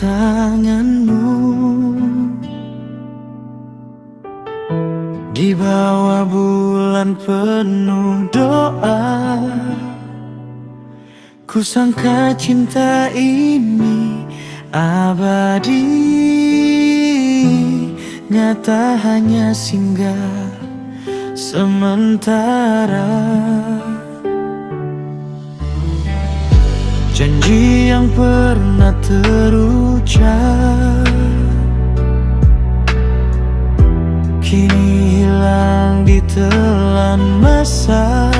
tanganmu di bawah bulan penuh doa. Kusangka cinta ini abadi, nyata hanya singgah sementara. Janji yang pernah terucap kini hilang ditelan masa.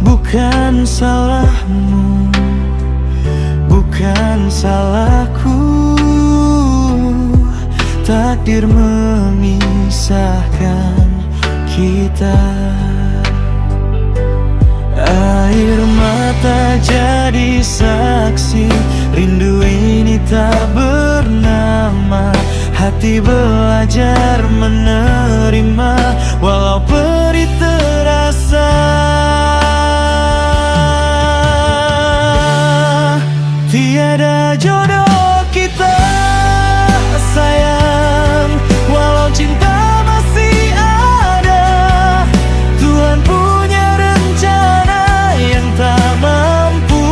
Bukan salahmu, bukan salahku, takdir memisahkan kita. Air mata jadi saksi, rindu ini tak bernama. Hati belajar menerima, walau perih terasa. Tiada jodoh kita sayang, walau cinta masih ada. Tuhan punya rencana yang tak mampu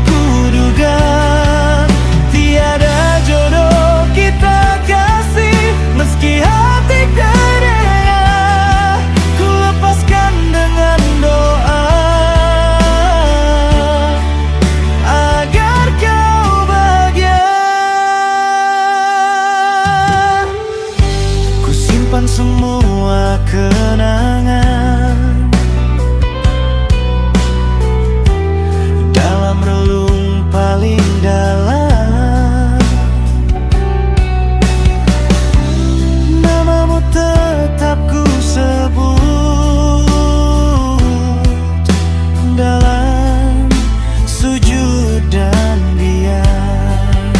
kuduga. Tiada jodoh kita kasih, meski hati kadang ku lepaskan dengan doa agar kau bahagia. Ku simpan semua kenangan dalam relung paling dalam. Namamu tetap ku sebut dalam sujud dan diam.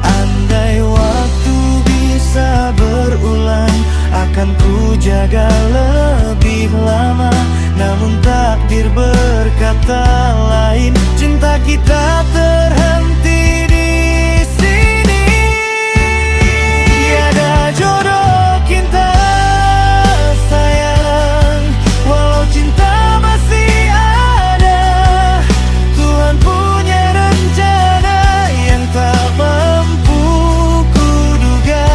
Andai waktu bisa berulang, akan ku jaga lebih lama. Namun takdir berkata lain, cinta kita terhenti di sini. Tiada jodoh kita sayang, walau cinta masih ada. Tuhan punya rencana yang tak mampu kuduga.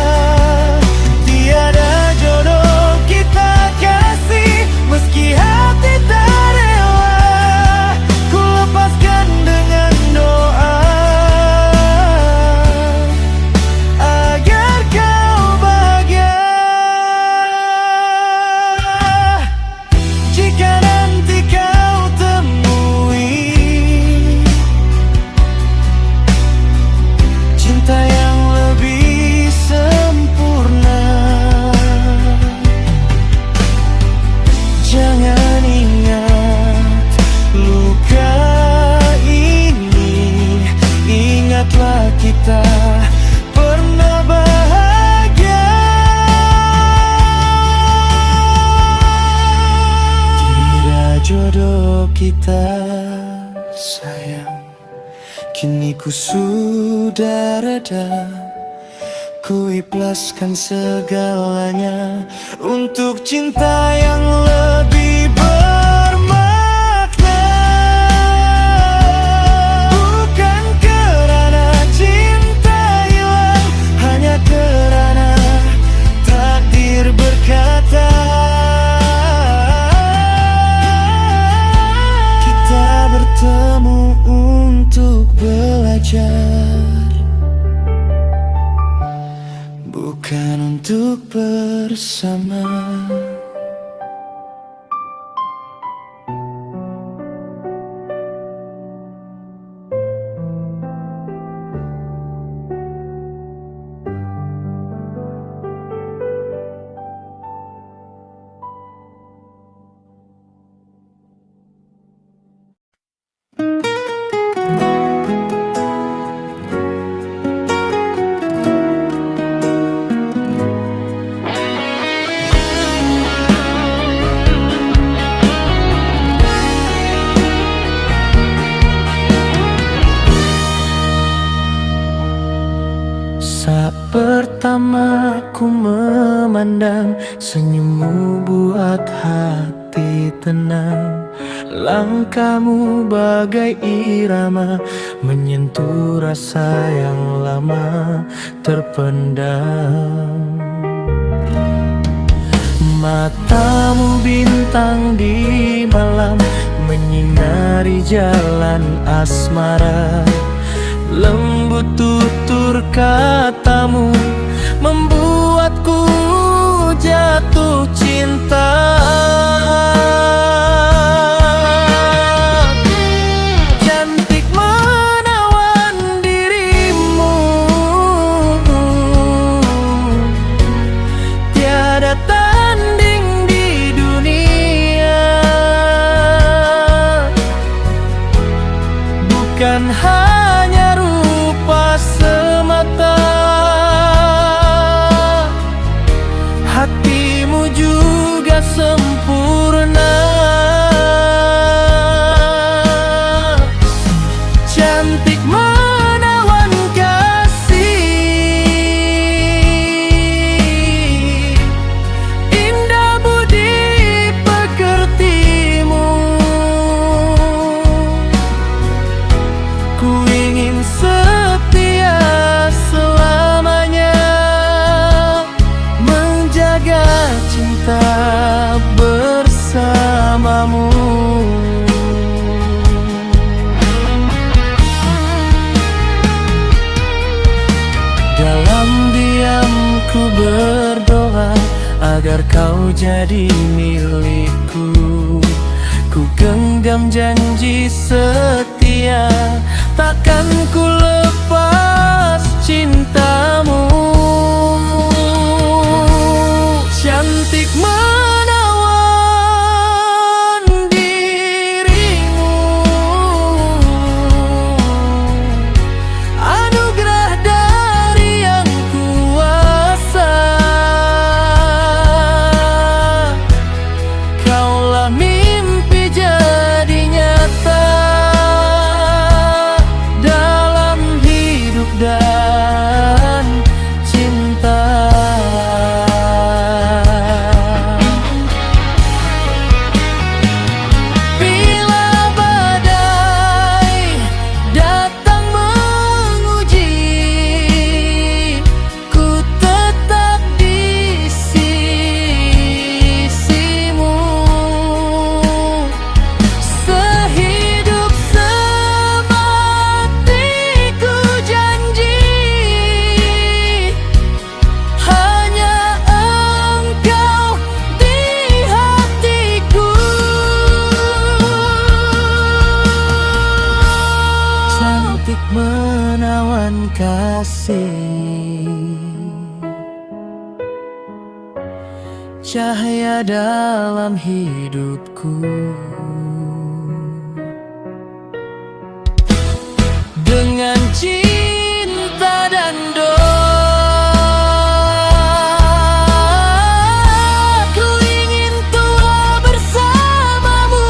Tiada jodoh kita kasih, meski hati tak rela ku lepaskan dengan doa agar kau bahagia. Jika nanti kau temui cinta yang lebih sempurna, jangan ingat luka ini. Ingatlah kita pernah bahagia. Tidak jodoh kita sayang, kini ku sudah reda. Ku ikhlaskan segalanya untuk cinta yang lebih bermakna. Bukan kerana cinta hilang, hanya kerana takdir berkata kita bertemu untuk belajar, bukan untuk bersama. Saat pertama ku memandang senyummu buat hati tenang. Langkahmu bagai irama menyentuh rasa yang lama terpendam. Matamu bintang di malam menyinari jalan asmara. Lembut tutur katamu membuatku jatuh cinta. Cantik menawan dirimu, tiada tanding di dunia. Bukan hanya rupa semata, hatimu juga sempurna. Cantik menawan kasih, indah budi pekertimu. Ku ingin setia selamanya, menjaga cinta bersamamu. Dalam diam ku berdoa agar kau jadi milikku. Ku genggam janji setia, takkan ku lepas cintamu. Cantik menawan dirimu, anugerah dari yang kuasa. Kaulah mimpi jadi nyata dalam hidup dan cinta. Bila badai datang menguji, ku tetap di sisimu. Sehidup semati ku janji, hanya engkau di hatiku. Cantik menawan kasih, cahaya dalam hidupku. Dengan cinta dan doa, ku ingin tua bersamamu.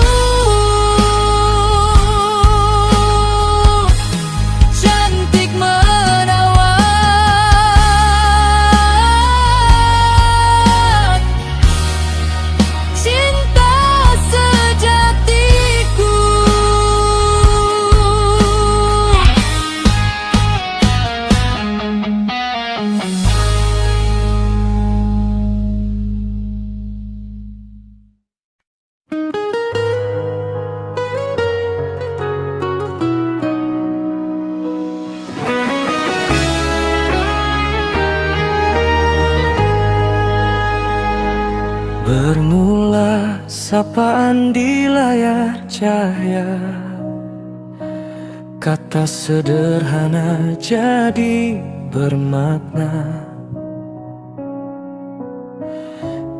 Cantik menawan cinta sejatiku. Bermula sapaan di layar cahaya, kata sederhana jadi bermakna.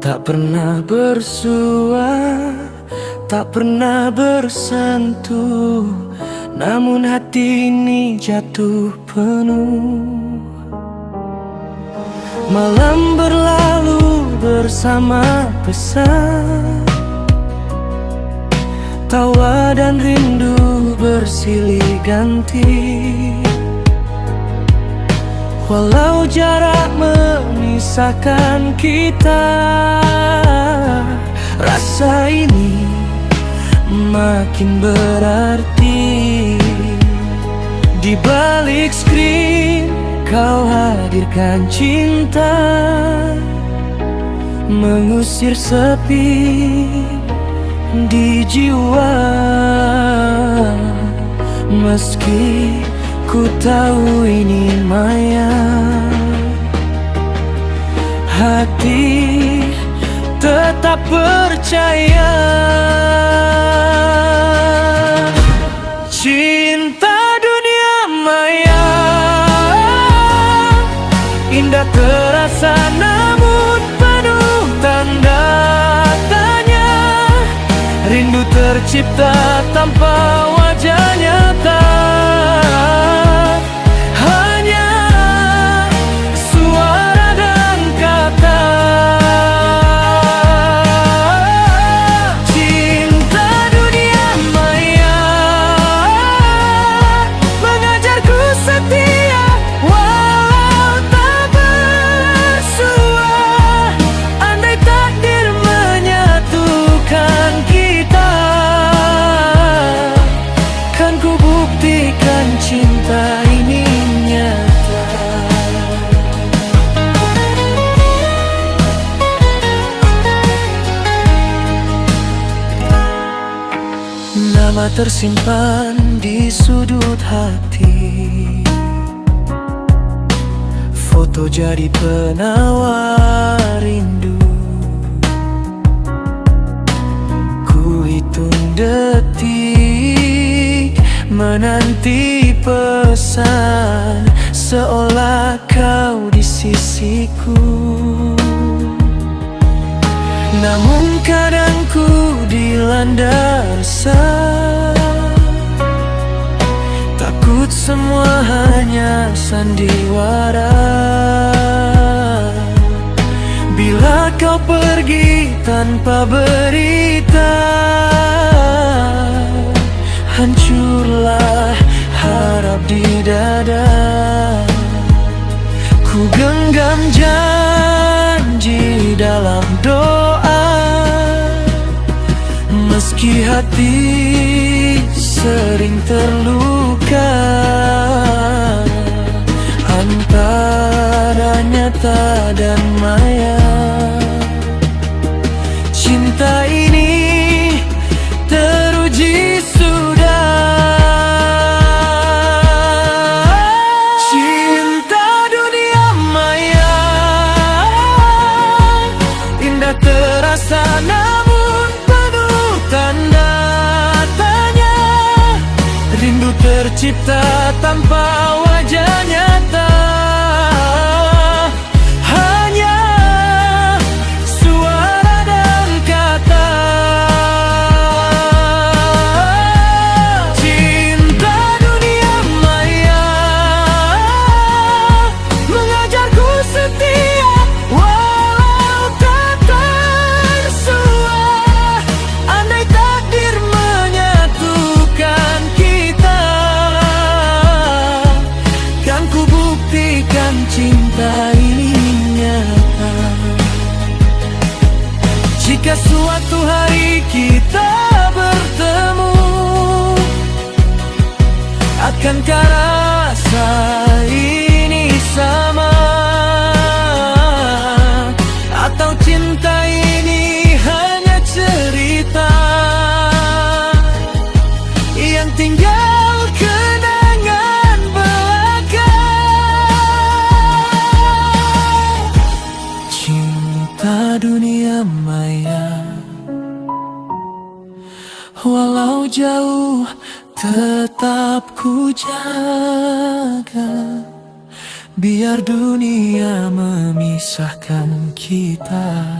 Tak pernah bersua, tak pernah bersentuh, namun hati ini jatuh penuh. Malam berlalu bersama pesan, tawa dan rindu bersilih ganti. Walau jarak memisahkan kita, rasa ini makin berarti. Di balik screen kau hadirkan cinta, mengusir sepi di jiwa. Meski ku tahu ini maya, hati tetap percaya. Cinta dunia maya indah terasa namun penuh tanda tanya. Rindu tercipta tanpa wajah nyata, hanya suara dan kata. Cinta dunia maya mengajarku setia walau tak bersua. Andai takdir menyatukan kita, kan ku buktikan cinta ini nyata. Nama tersimpan di sudut hati, foto jadi penawar rindu. Ku hitung detik menanti pesan, seolah kau di sisiku. Namun kadang ku dilanda resah, takut semua hanya sandiwara. Bila kau pergi tanpa berita, hancurlah harap di dada. Ku genggam janji dalam doa, meski hati sering terluka antara nyata dan maya. Cinta ini teruji sudah. Cinta dunia maya indah terasa namun penuh tanda tanya. Rindu tercipta tanpa wajah nyata, hanya suara dan kata. Cinta dunia maya mengajarku setia walau tak tersua. Andai takdir menyatukan kita, kan ku buktikan cinta ini nyata. Jika suatu hari kita bertemu, akankah rasa ini sama? Atau cinta ini hanya cerita yang tinggal kenangan belaka? Cinta dunia maya walau jauh tetap ku jaga, biar dunia memisahkan kita.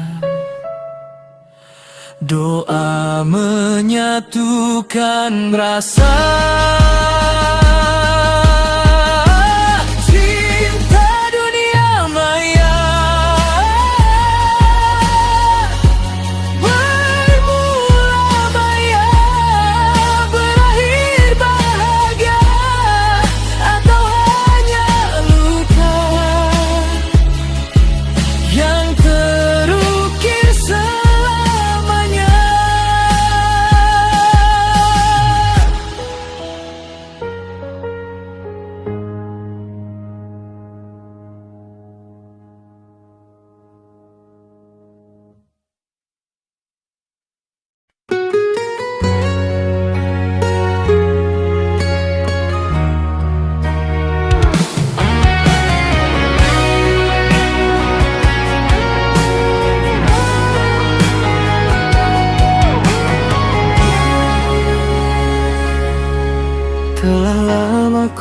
Doa menyatukan rasa. Cinta dunia maya bermula maya, berakhir bahagia, atau hanya luka.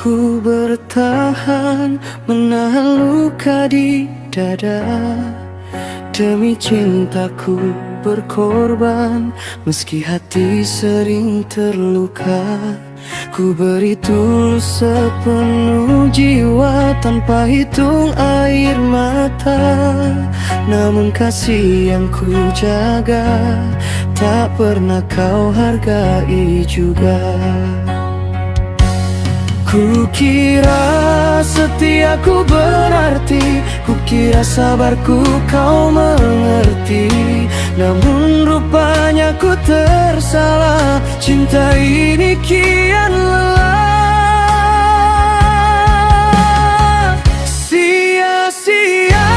Ku bertahan menahan luka di dada. Demi cintaku berkorban, meski hati sering terluka. Ku beri tulus sepenuh jiwa tanpa hitung air mata. Namun kasih yang ku jaga tak pernah kau hargai juga. Kukira setiaku berarti, kukira sabarku kau mengerti. Namun rupanya ku tersalah, cinta ini kian lelah. Sia-sia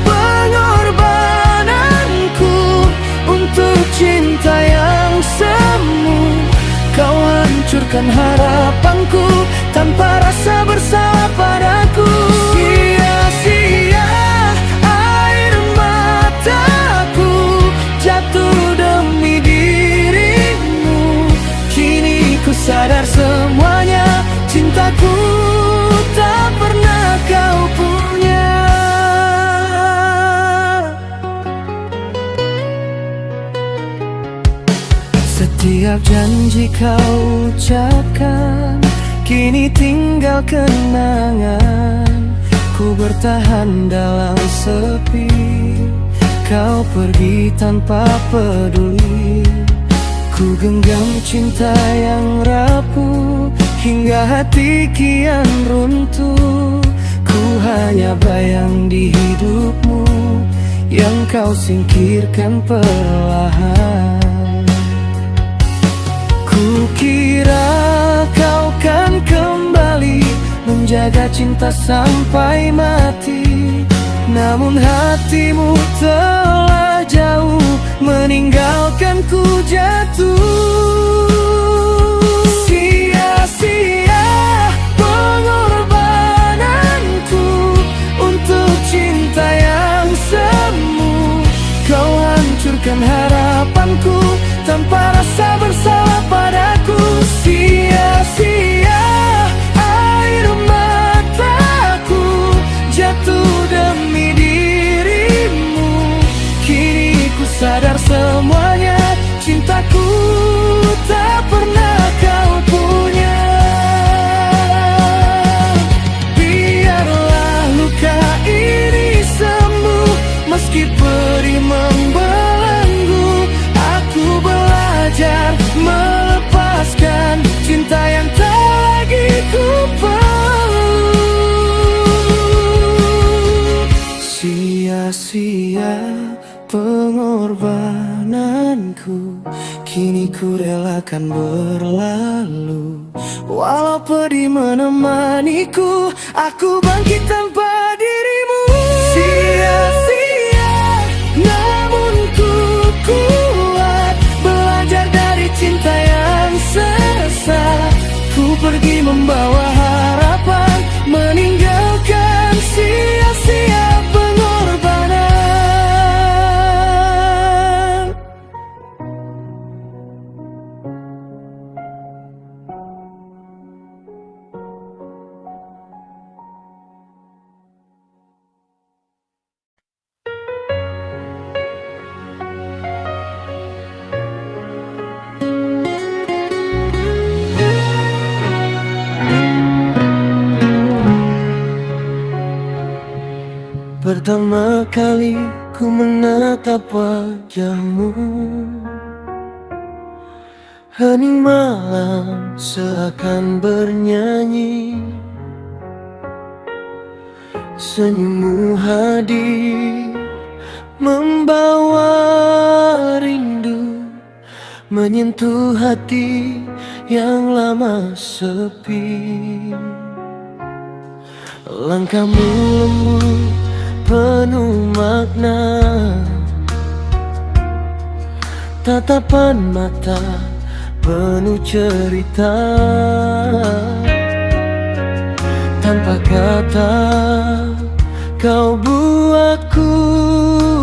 pengorbananku untuk cinta yang semu. Kau hancurkan harapanku tanpa rasa bersalah padaku. Sia-sia air mataku jatuh demi dirimu. Kini ku sadar semuanya, cintaku tak pernah kau punya. Setiap janji kau ucapkan kini tinggal kenangan. Ku bertahan dalam sepi, kau pergi tanpa peduli. Ku genggam cinta yang rapuh hingga hati kian runtuh. Ku hanya bayang di hidupmu yang kau singkirkan perlahan. Kukira kau kan kembali menjaga cinta sampai mati. Namun hatimu telah jauh meninggalkanku jatuh. Sia-sia pengorbananku untuk cinta yang semu. Kau hancurkan harapanku tanpa rasa bersalah padaku. Sia-sia air mataku jatuh demi dirimu. Kini ku sadar semuanya, cintaku tak pernah kau punya. Biarlah luka ini sembuh, meski perih membelenggu. Aku belajar melepaskan cinta yang tak lagi ku peluk. Sia-sia pengorbananku, kini ku relakan berlalu. Walau pedih menemaniku, aku bangkit tanpa dirimu. Sia-sia namun ku kuat, belajar dari cinta yang sesat. Ku pergi membawa harapan, meninggalkan sia-sia pengorbanan. Pertama kali ku menatap wajahmu, hening malam seakan bernyanyi. Senyummu hadir membawa rindu, menyentuh hati yang lama sepi. Langkahmu lembut penuh makna, tatapan mata penuh cerita. Tanpa kata kau buatku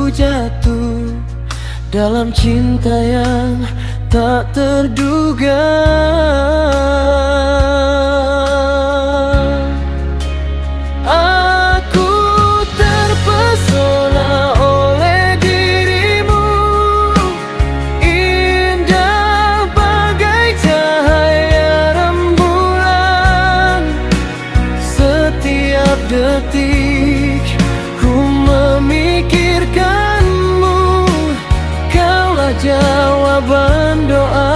jatuh dalam cinta yang tak terduga. detik ku memikirkanmu. Kaulah jawaban doa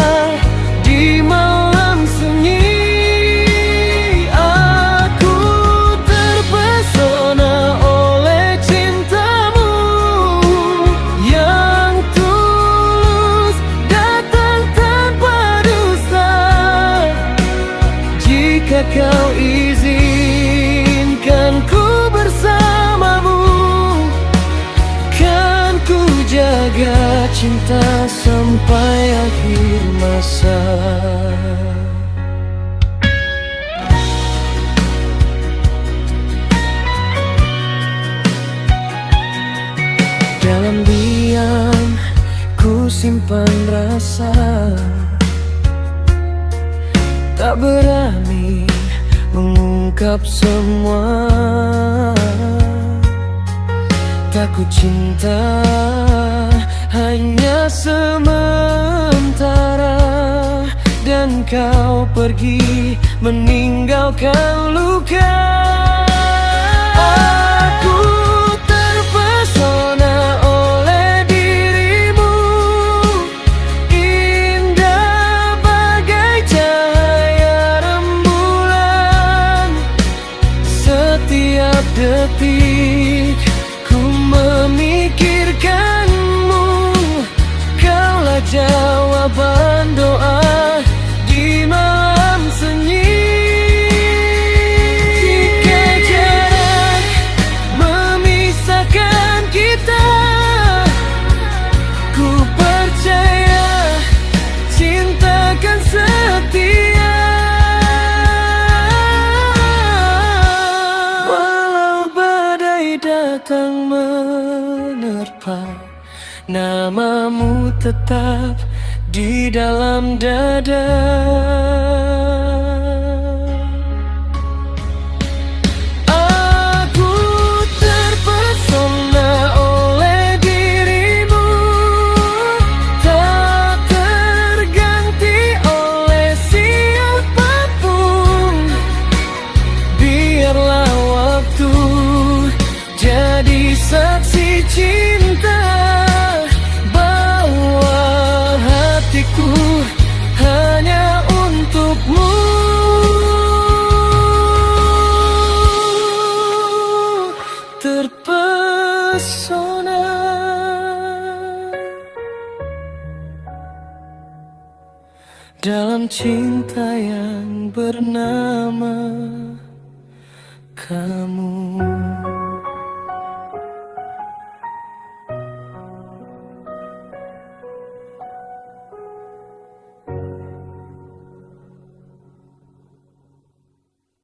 di malam sunyi. Aku terpesona oleh cintamu yang tulus, datang tanpa dusta. Jika kau izinkan ku bersamamu, kan ku jaga cinta sampai akhir masa. Dalam diam ku simpan rasa, tak berani mengungkap semua. Takut cinta hanya sementara, dan kau pergi meninggalkan luka. Aku terpesona oleh dirimu, indah bagai cahaya rembulan. Setiap detik ku memikirkanmu, kaulah jawaban doa di malam sunyi. Jika jarak memisahkan kita, ku percaya cinta kan setia. Walau badai datang menerpa, namamu tetap di dalam dada. Aku terpesona oleh dirimu, tak terganti oleh siapapun. Biarlah waktu jadi saksi cinta, bawa hatiku hanya untukmu. Terpesona dalam cinta yang bernama kamu.